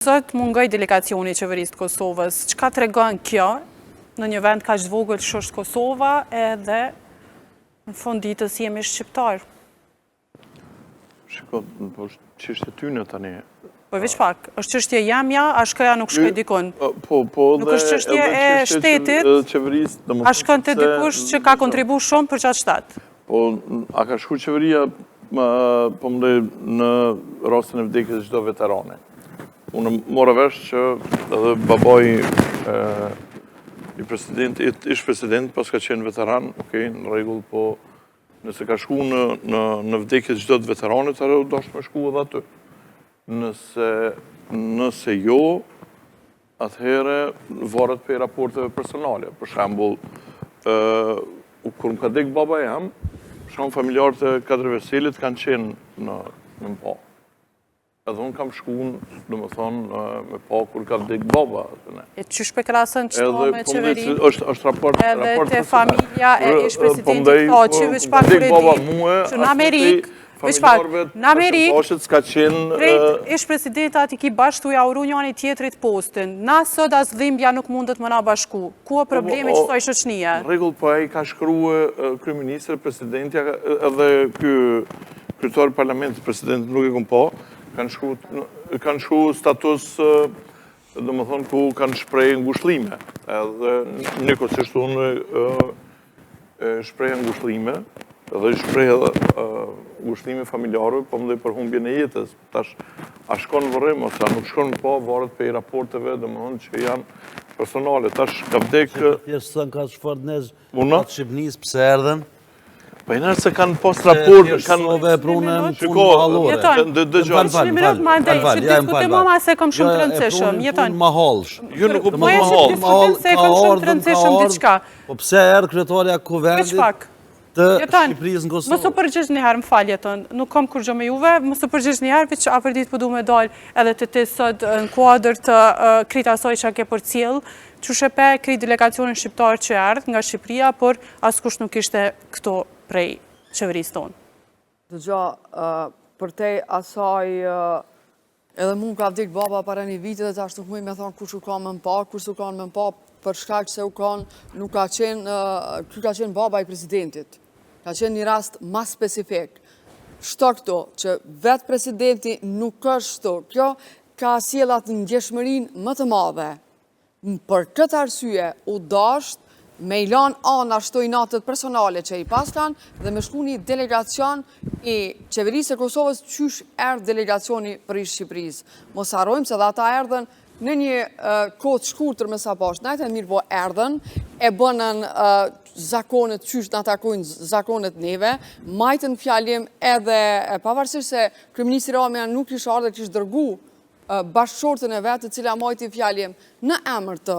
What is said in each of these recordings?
Sot mungoj delegacioni i qeverisë të Kosovës. Çka tregon kjo në një vend kaq të vogël që është Kosova, edhe në fund ditës jemi shqiptar? Shiko, po është çështje tyne tani. Po veç pak, është çështje jamja, a shkoja nuk shkoj dikun. Po, nuk është çështje e shtetit, qeverisë, a shkon te dikush që ka kontribu shumë për qatë shtat. Po, a ka shku qeveria po më në rastin e vdekjes çdo veterane. Unë mora vesh që edhe babaj ish president, pas ka qenë veteran, në rregull, po nëse ka shku në vdekjes çdo të veteranit, atëherë do të më shku edhe aty. Nëse jo, atëherë varet për raporteve personale. Për shembull, kur më ka dek baba jam, për shembull familjarët e Kadri Veselit kanë qenë në MPA. Edhe unë kam shkuën, domethënë, me pa kur ka vdek baba. E qysh për krasën qëto me qeveri? është raport edhe te familja e ish presidentit thotë që veç pak kur e di që në Amerikë, veç pak, në Amerikë, krejt ish presidentat i ki bashkëtu ja uru njani tjetrit postin. Na sot as dhimbja nuk mundet më na bashku. Ku o problemi që toj shoqënia? Në rregull, po ai ka shkruar kryeministri, presidentja edhe ky kryetari i parlamentit, presidenti nuk e kam pa, kanë shku status, domethënë ku kanë shpreh ngushëllime. Edhe njëkohësisht unë shpreh ngushëllime, edhe shpreh ngushëllime familjare, po më dhe për humbjen e jetës. Tash, a shkon vërrim, ose a nuk shkon pa, varet për i raporteve, domethënë që janë personale. Tash, ka vdek... Thjesht thënë ka Shfordnez, atë Shqipënisë, pse erdhen? Pa i nërë se kanë post raport, kanë prunën punë mahallore. Një minut ma ndej, që diskutim ma se kom shumë të rëndësishëm. Jeton. Mahallsh. Jo nuk u punë mahall. Diskutim se kom shumë të rëndësishëm diçka. Po pse erdh kryetarja kuvendit të Shqipërisë në Kosovë? Mos u përgjigj një herë, më fal Jeton. Nuk kam kur gjë me juve, mos u përgjigj një herë, veç afërdit po du me dal edhe të ti sot në kuadër të krita asaj që ke përcjell. Çushepe kri delegacionin shqiptar që erdh nga Shqipëria, por askush nuk ishte këto prej qeverisë tonë. Dëgja, për te asaj, edhe mund ka vdik baba para një vitit dhe tash nuk muj me thonë kush u ka më mpa, kush u ka më mpa, për shkak se u kanë, nuk ka qenë baba i presidentit. Ka qenë një rast ma specifik. Shto këto, që vetë presidenti nuk është kjo, ka sjellat në ndjeshmërin më të madhe. Për këtë arsye, u dasht me i lan ana shtojnatët personale që i pas kanë dhe me shku një delegacion i qeverisë e Kosovës qysh erdh delegacioni për i Shqipërisë. Mos harrojmë se dhe ata erdhen në një kohë të shkurtër me sa poshtë. Najtë e mirë po erdhen, e bënën zakonet qysh në atakojnë zakonet neve, majtën fjalim edhe pavarësisht se kryeministri Ramja nuk kishte ardhur dhe kishte dërgu bashkëshortën e vetë, cila majti fjalim në emër të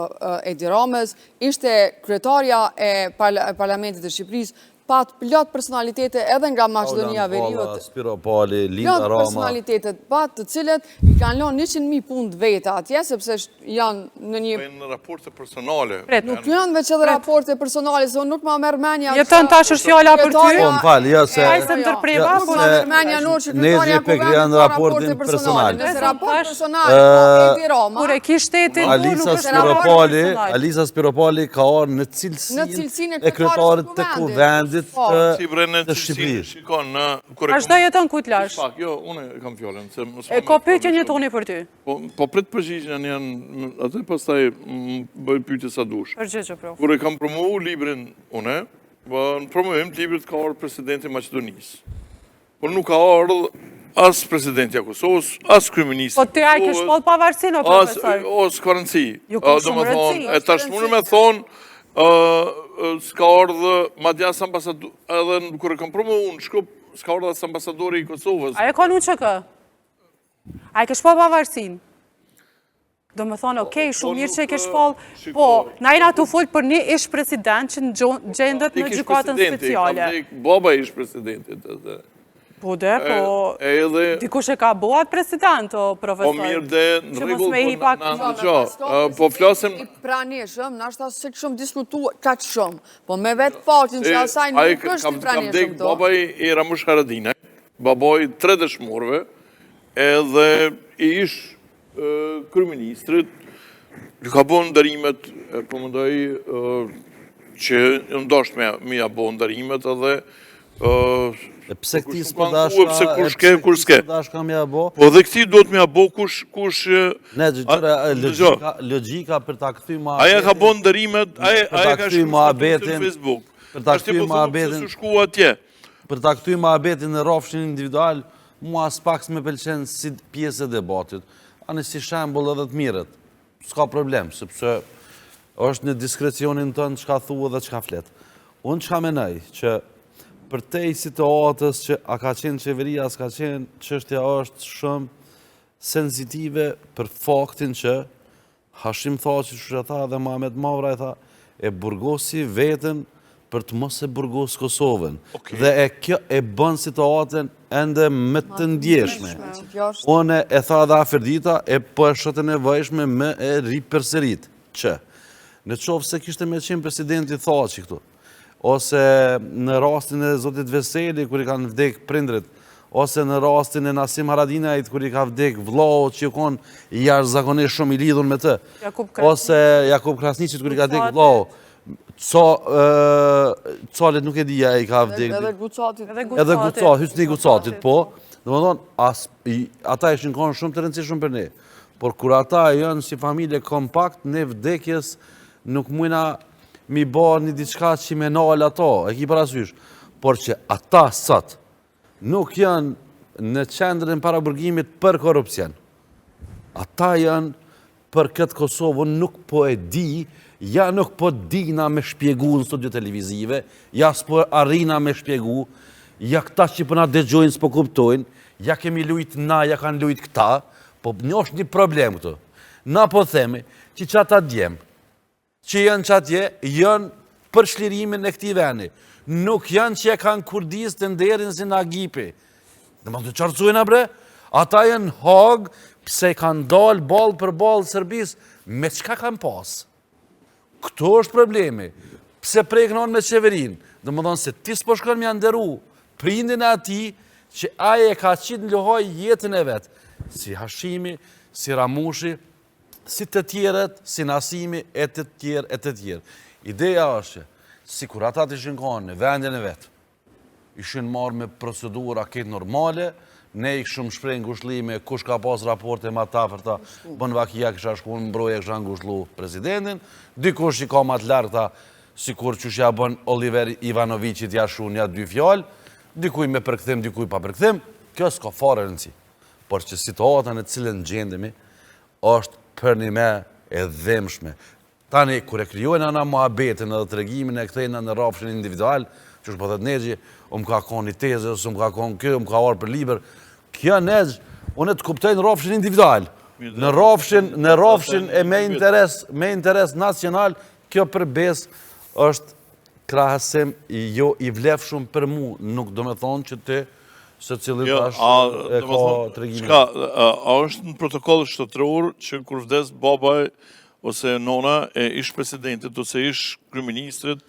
Edi Ramës, ishte kryetarja e Parlamentit të Shqipërisë, pat plot personalitete edhe nga Maqedonia Veriut. Spiropali, Linda Rama. Plot personalitetet pat të cilët i kanë lënë 100.000 punë veta atje, sepse janë në një... Në raporte personale. Nuk janë veç edhe raporte personale, se unë nuk ma merë menja... Jetën tash është fjalla për ty? Po më falë, jo se... Ajse më tërpreva, po ma merë menja nërë që kryetarja kuvendit ka raporte personale. Nëse raport personale, Edi Rama... Kur e ki shtetin... Alisa Spiropali ka orë në cilësinë e kryetarit të kuvendit të Shqipërisë. A shdo jeton ku t'lash? Jo, unë e kam fjallën. E ka pyetje një toni për ty? Po prit përgjigjen janë, atë pastaj bëj pyetje sa dush. Përgjigje, prof. Kur e kam promovu librin une, në promovim të librit ka ardhur presidenti i Maqedonisë. Por nuk ka ardhur as presidenti i Kosovës, as kryeministri. Po ty ai ke shpoll pavarësinë, o profesor? O s'ka rëndësi. Jo ka shumë rëndësi. E tash mund me thonë s'ka ardhë madja as ambasador, edhe kur e kam promovu në Shkup, s'ka ardhë as ambasadori i Kosovës. A e ka në që kë? A e ke shpoll pavarësinë? Do më thonë, okej, shumë mirë që e ke shpoll, po, na jena të folë për një ish president që në gjendet në gjykatën speciale. Baba ish presidentit. Po dhe, po, dikush e ka boat president, o profesor. Po mirë dhe në rregull, po flasim... Pranishëm, nashta se këshëm diskutu kaq shumë, po me vetë faktin që asaj nuk është i pranishëm do. Babaj i Ramush Haradinaj, babaj 3 dëshmorve, edhe i ish kryeministrit, ka bo ndërimet, po mendoj që ndosht me ja bo ndërimet edhe pse këti s'po dashka me ja bo? Po dhe këti do të me ja bo kush... Ne, logika për ta këthy ma... Aja ka bo ndërimet, aja ka shkruar në Facebook. Për ta këthy ma abetin... Për ta këthy ma abetin në rrafshin individual, mua s'pak s'me pëlqen si pjesë e debatit. Ani si shembull edhe të mirët. S'ka problem, sepse është në diskrecionin tënë çka thua dhe çka flet. Unë çka menoj që për te i situatës që a ka qenë qeveria, s'ka qenë, çështja është shumë sensitive për faktin që Hashim Thaçi, që tha dhe Muhamet Mavra e tha, e burgosi vetën për të mos e burgos Kosovën. Dhe kjo e bën situatën ende më të ndjeshme. Unë e tha dhe Aferdita, e po e shotë nevojshme me e ripërsërit që në qoftë se kishte me qenë presidenti Thaçi këtu, ose në rastin e Zotit Veseli, kër i kanë vdek prindrit, ose në rastin e Nasim Haradinajt, kër i ka vdek vlau që ju konë jashtëzakonisht shumë i lidhur me të, ose Jakub Krasniqit, kër i ka vdek vlau, Calit nuk e dija i ka vdek. Edhe Gucatit. Edhe Gucatit, Hysni Gucatit, po. Dhe më thonë, ata ishin konë shumë të rëndësishëm për ne. Por kur ata janë si familje kompakt, ne vdekjes nuk mujna mi ba një diçka që me nalë ato, e ki parasysh, por që ata sot nuk janë në qendrën para burgimit për korupcion. Ata janë për këtë Kosovën nuk po e di, ja nuk po dina me shpjegu në studio televizive, ja s'po arina me shpjegu, ja këta që përna dëgjojnë s'po kuptojnë, ja kemi lujt na, ja kanë lujt këta, po një është një problem këtu. Na po themi që ata djemë, që janë që atje, janë për shlirimin e këti veni. Nuk janë që e kanë Kurdis të nderin si në Agipi. Dhe ma të qarcujnë, bre, ata janë hagë, pse kanë dalë balë për balë Serbis, me qka kanë pasë? Këto është problemi. Pse preknon me qeverin? Dhe më thonë se ti s'po shkon me anderu, prindin e ati, që aje ka qitë në lohoj jetën e vetë. Si Hashimi, si Ramushi, si të tjerët, si Nasimi, e të tjerë, e të tjerë. Ideja është që, si kur ata të ishin kanë në vendin e vetë, ishin marrë me procedura këtë normale, ne i shumë shprej ngushlime, kush ka pas raporte ma ta për ta, bën vakia kësha shku në mbroje kësha ngushlu presidentin, dikush i ka ma të larta, si kur që shja bën Oliver Ivanovicit jashu nja 2 fjallë, dikuj me përkëthim, dikuj pa përkëthim, kjo s'ka fare rëndësi. Por që situatën e cilën gjendemi, është për një me e dhemshme. Tani, kër e kryojnë ana muhabetin edhe të regimin e këthejnë në rafshin individual, që është pëthet Negji, ka konë një teze, ka konë kjo, ka orë për liber, kjo Negj, unë e të kuptojnë rafshin individual. Në rafshin e me interes nacional, kjo përbes është krahësim jo i vlefshëm për mu, nuk do me thonë që ti se cilit është e ka të regimin. A është në protokoll shtetëror që kur vdes babaj ose nona e ish presidentit ose ish kryeministrit,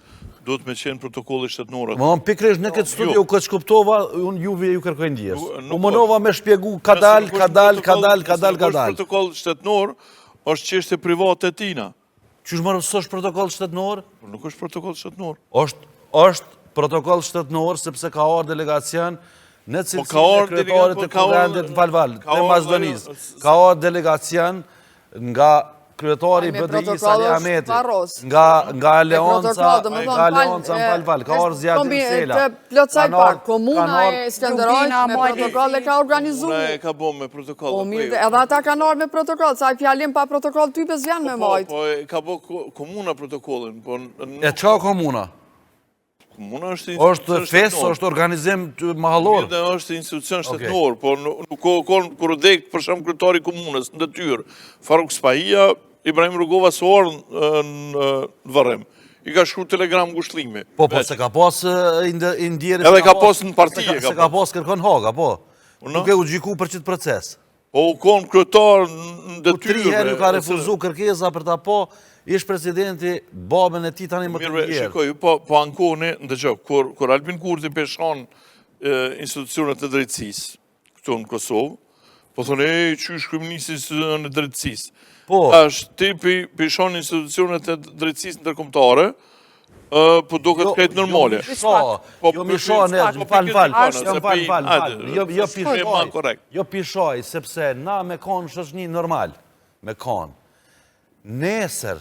do të me qenë protokolli shtetënorët? Më në pikrish në këtë studio u këtë shkuptova, unë juve ju kërkojnë ndjes. U mënova me shpjegu kadal. Protokoll shtetënor është çështje private e tina. Qysh marrë s'është protokoll shtetënor? Nuk është protokoll shtetënor. Është protokoll shtetënor sepse ka orë delegacion në cilësinë e kryetarit të kuvendit në Palval, të Mazdonisë. Ka orë delegacion nga kryetari i BDI Salih Ahmeti, nga Aleonca në Palval, ka orë Zjadin Sela. Plotësaj pak, komuna e Skënderajt me protokoll e ka organizu. Komuna e ka bo me protokoll. Edhe ata ka orë me protokoll, sa i fjalim pa protokoll ty bez janë me majtë. Po, ka bo komuna protokollin. E qa komuna? Komuna është institucion shtetënor. Është fesë, është organizim mahallor. Mirë, është institucion shtetënor, por në kur dhejtë për shumë kryetari komunës në detyrë, Faruk Spahia, Ibrahim Rugova së orë në Varrem. I ka shkru telegram ngushlimi. Po, se ka pas indjerë... Edhe ka pas në partije. Se ka pas kërkon haga, po. Nuk e u gjiku për qitë proces. Po, u konë kryetar në detyrë. 3 herë ju ka refuzu kërkesa për ta po, ish presidenti, babën e ti tani më të ndjerë. Mirë, shikoj, po ankoni, ndëgjë, kur Albin Kurti peshon institucionet e drejtësisë këtu në Kosovë, Po thonë, qysh kryeministri në drejtësisë. Po. Ti pishon institucionet e drejtësisë ndërkombëtare, po duket këtë normale. Jo mishoj, jo pishoj, sepse na me konë shoqni normal, me konë. Nesër,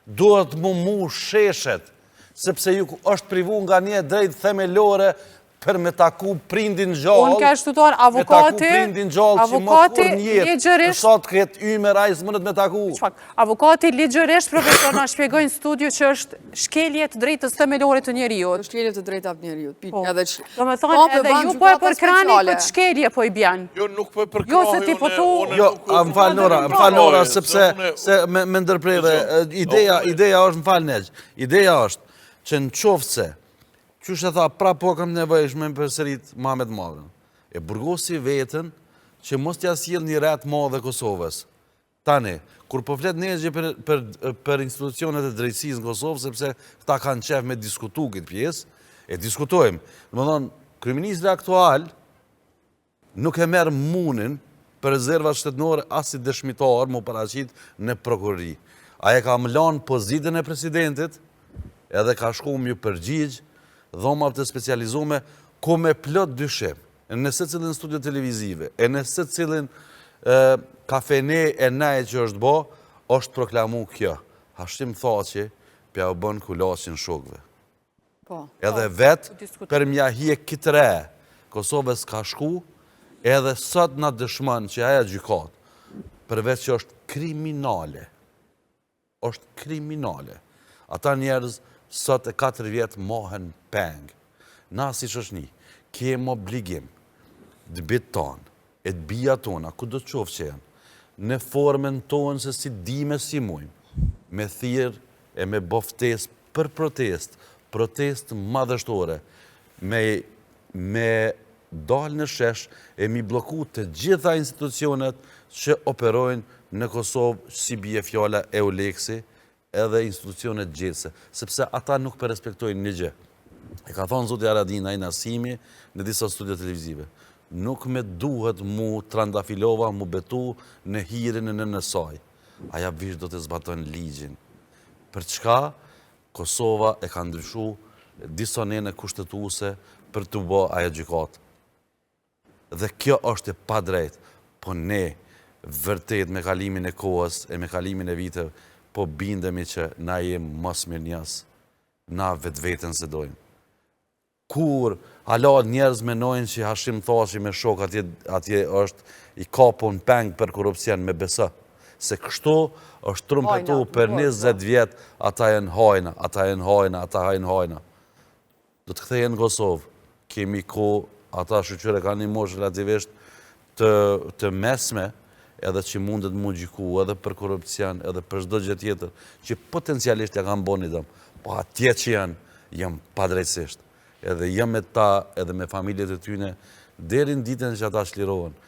duhet mu sheshet, sepse ju është privu nga një drejt themelore për me taku prindin gjallë. Unë ka shtuar avokati, ligjërisht, sot këtë ymer a i s'mënët me taku. Avokati ligjërisht profesor na shpjegojnë studiu që është shkelje të drejtës themelore të njeriut. Shkelje të drejta të njeriut. Do me thonë edhe ju po e përkrani këtë shkelje po i bjan. Jo, nuk po e përkrani. Jo, se ti po tu... Jo, më falë Nora, sepse me ndërprejve, ideja është, më falë neqë, ideja është që në qoftë se qështë e tha, pra po kam nevojshme më përsërit Mamet Madhen. E burgosi vetën që mos t'ja sjell një ret madhe Kosovës. Tani, kur po flet negje për institucionet e drejtësisë në Kosovë, sepse këta kanë qef me diskutu këtë pjesë, e diskutojmë. Në më thonë, kryeministri aktual nuk e merë munin për rezervat shtetënore as si dëshmitar më paraqit në prokurori. Aje ka më lanë pozitën e presidentit, edhe ka shku më ju përgjigjë, dhomat të specializume, ku me plot dyshim, në se cilin studio televizive, e në se cilin kafene e naje që është bo, është proklamu kjo. Hashtim Thaçi, pja u bën kulasin shokve. Edhe vetë, për mja hje kitre, Kosovës ka shku, edhe sot në dëshman që aja gjykat, përveç që është kriminale. është kriminale. Ata njerëz sot e 4 vjetë mohen peng. Na si shoqni, kem obligim të bitë tonë, e të bija tona, ku do të qofë që janë, në formën tonë se si dime si mujmë, me thirë e me boftes për protest madhështore, me dalë në shesh e mi bloku të gjitha institucionet që operojnë në Kosovë si bje fjalla Euleksi, edhe institucionet gjithse, sepse ata nuk përrespektojnë një gjë. E ka thonë Zoti Aradina i Nasimi në disa studio televizive. Nuk me duhet mu trandafilova, mu betu në hirin e në nësaj. Aja vish do të zbatojnë ligjin. Për çka Kosova e ka ndryshu disa nene kushtetuse për të bë aja gjykat. Dhe kjo është e pa drejt, po ne vërtet me kalimin e kohës e me kalimin e viteve, po bindemi që na jem mos mirë njës, na vetë vetën se dojmë. Kur hala njerëz menojnë që Hashim Thaçi me shok atje është i kapun peng për korupcion me besë, se kështu është trumpetu për 20 vjetë, ata jenë hajna. Do të kthejen në Kosovë, kemi ko, ata shqyqyre ka një moshë relativisht të mesme, edhe që mundet mu gjiku edhe për korupcion, edhe për çdo gjë tjetër, që potencialisht ja kanë boni dëmë, po atje që janë padrejtësisht, edhe jam me ta, edhe me familjet e tyne, deri në ditën që ata shlirohen.